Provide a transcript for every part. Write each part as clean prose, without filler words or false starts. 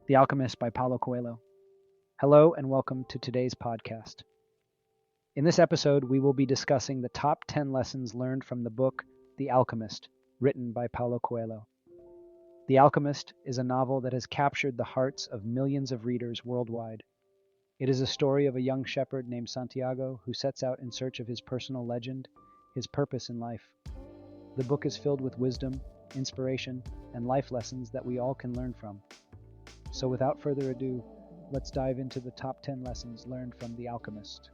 The Alchemist by Paulo Coelho. Hello and welcome to today's podcast. In this episode, we will be discussing the top 10 lessons learned from the book The Alchemist, written by Paulo Coelho. The Alchemist is a novel that has captured the hearts of millions of readers worldwide. It is a story of a young shepherd named Santiago who sets out in search of his personal legend, his purpose in life. The book is filled with wisdom, inspiration, and life lessons that we all can learn from. So without further ado, let's dive into the top 10 lessons learned from The Alchemist.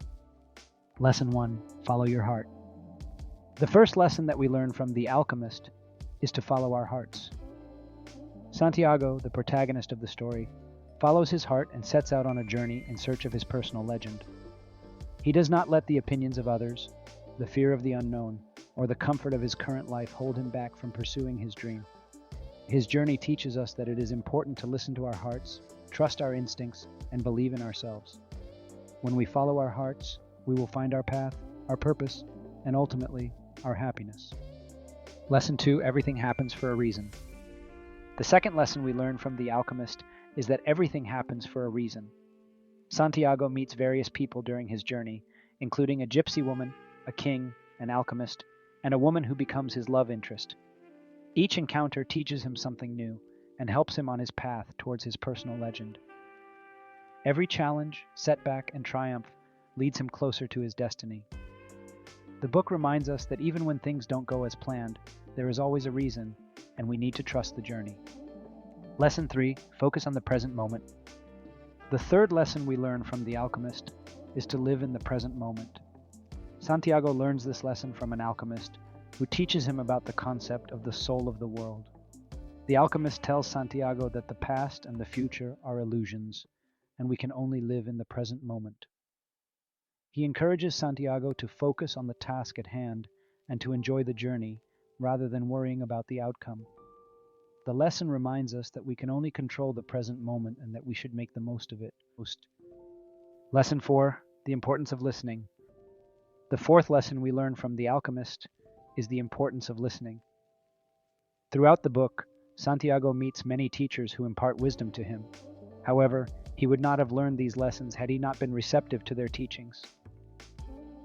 Lesson 1. Follow your heart. The first lesson that we learn from The Alchemist is to follow our hearts. Santiago, the protagonist of the story, follows his heart and sets out on a journey in search of his personal legend. He does not let the opinions of others, the fear of the unknown, or the comfort of his current life hold him back from pursuing his dream. His journey teaches us that it is important to listen to our hearts, trust our instincts, and believe in ourselves. When we follow our hearts, we will find our path, our purpose, and ultimately, our happiness. Lesson 2. Everything happens for a reason. The second lesson we learn from The Alchemist is that everything happens for a reason. Santiago meets various people during his journey, including a gypsy woman, a king, an alchemist, and a woman who becomes his love interest. Each encounter teaches him something new and helps him on his path towards his personal legend. Every challenge, setback, and triumph leads him closer to his destiny. The book reminds us that even when things don't go as planned, there is always a reason, and we need to trust the journey. Lesson 3. Focus on the present moment. The third lesson we learn from The Alchemist is to live in the present moment. Santiago learns this lesson from an alchemist who teaches him about the concept of the soul of the world. The alchemist tells Santiago that the past and the future are illusions, and we can only live in the present moment. He encourages Santiago to focus on the task at hand and to enjoy the journey rather than worrying about the outcome. The lesson reminds us that we can only control the present moment and that we should make the most of it. Lesson 4. The importance of listening. The fourth lesson we learn from The Alchemist is the importance of listening. Throughout the book, Santiago meets many teachers who impart wisdom to him. However, he would not have learned these lessons had he not been receptive to their teachings.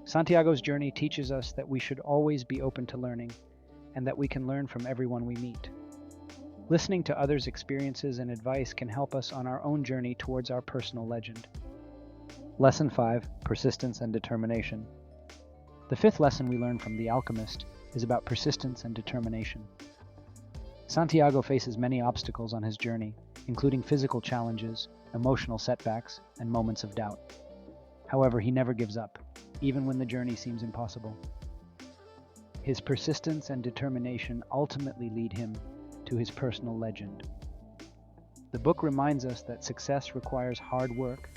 Santiago's journey teaches us that we should always be open to learning and that we can learn from everyone we meet. Listening to others' experiences and advice can help us on our own journey towards our personal legend. Lesson 5. Persistence and determination. The fifth lesson we learn from The Alchemist is about persistence and determination. Santiago faces many obstacles on his journey, including physical challenges, emotional setbacks, and moments of doubt. However, he never gives up, even when the journey seems impossible. His persistence and determination ultimately lead him to his personal legend. The book reminds us that success requires hard work,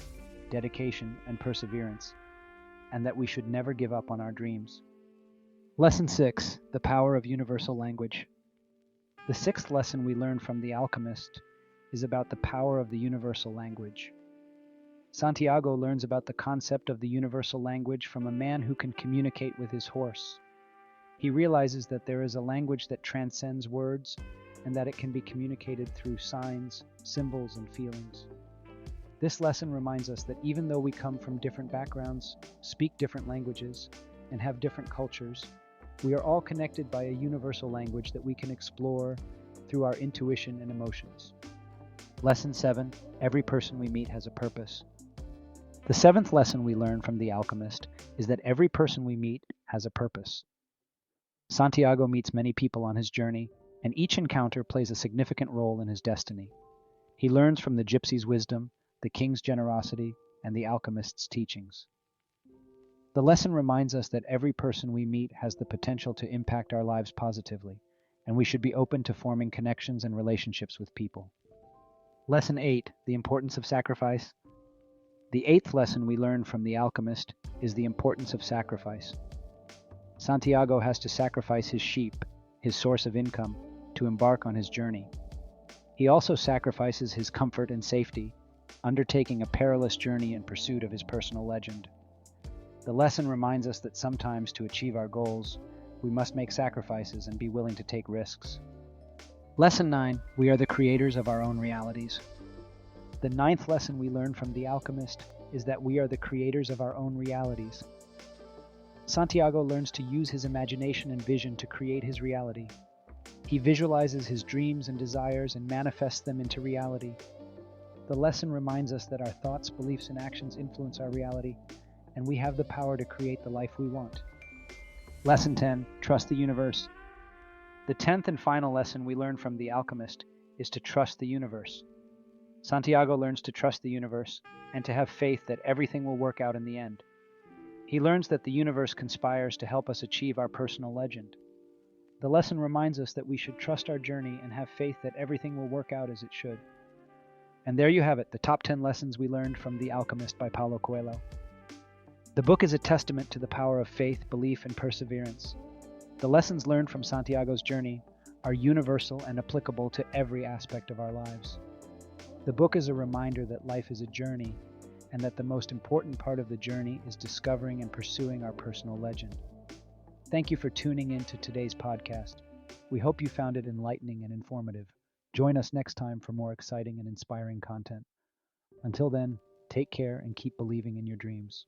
dedication, and perseverance, and that we should never give up on our dreams. Lesson 6. The power of universal language. The sixth lesson we learn from The Alchemist is about the power of the universal language. Santiago learns about the concept of the universal language from a man who can communicate with his horse. He realizes that there is a language that transcends words and that it can be communicated through signs, symbols, and feelings. This lesson reminds us that even though we come from different backgrounds, speak different languages, and have different cultures, we are all connected by a universal language that we can explore through our intuition and emotions. Lesson 7. Every person we meet has a purpose. The seventh lesson we learn from The Alchemist is that every person we meet has a purpose. Santiago meets many people on his journey, and each encounter plays a significant role in his destiny. He learns from the gypsy's wisdom, the king's generosity, and the alchemist's teachings. The lesson reminds us that every person we meet has the potential to impact our lives positively, and we should be open to forming connections and relationships with people. Lesson 8. The importance of sacrifice. The eighth lesson we learn from The Alchemist is the importance of sacrifice. Santiago has to sacrifice his sheep, his source of income, to embark on his journey. He also sacrifices his comfort and safety, undertaking a perilous journey in pursuit of his personal legend. The lesson reminds us that sometimes to achieve our goals, we must make sacrifices and be willing to take risks. Lesson 9. We are the creators of our own realities. The ninth lesson we learn from The Alchemist is that we are the creators of our own realities. Santiago learns to use his imagination and vision to create his reality. He visualizes his dreams and desires and manifests them into reality. The lesson reminds us that our thoughts, beliefs, and actions influence our reality, and we have the power to create the life we want. Lesson 10. Trust the universe. The 10th and final lesson we learn from The Alchemist is to trust the universe. Santiago learns to trust the universe and to have faith that everything will work out in the end. He learns that the universe conspires to help us achieve our personal legend. The lesson reminds us that we should trust our journey and have faith that everything will work out as it should. And there you have it, the top 10 lessons we learned from The Alchemist by Paulo Coelho. The book is a testament to the power of faith, belief, and perseverance. The lessons learned from Santiago's journey are universal and applicable to every aspect of our lives. The book is a reminder that life is a journey, and that the most important part of the journey is discovering and pursuing our personal legend. Thank you for tuning in to today's podcast. We hope you found it enlightening and informative. Join us next time for more exciting and inspiring content. Until then, take care and keep believing in your dreams.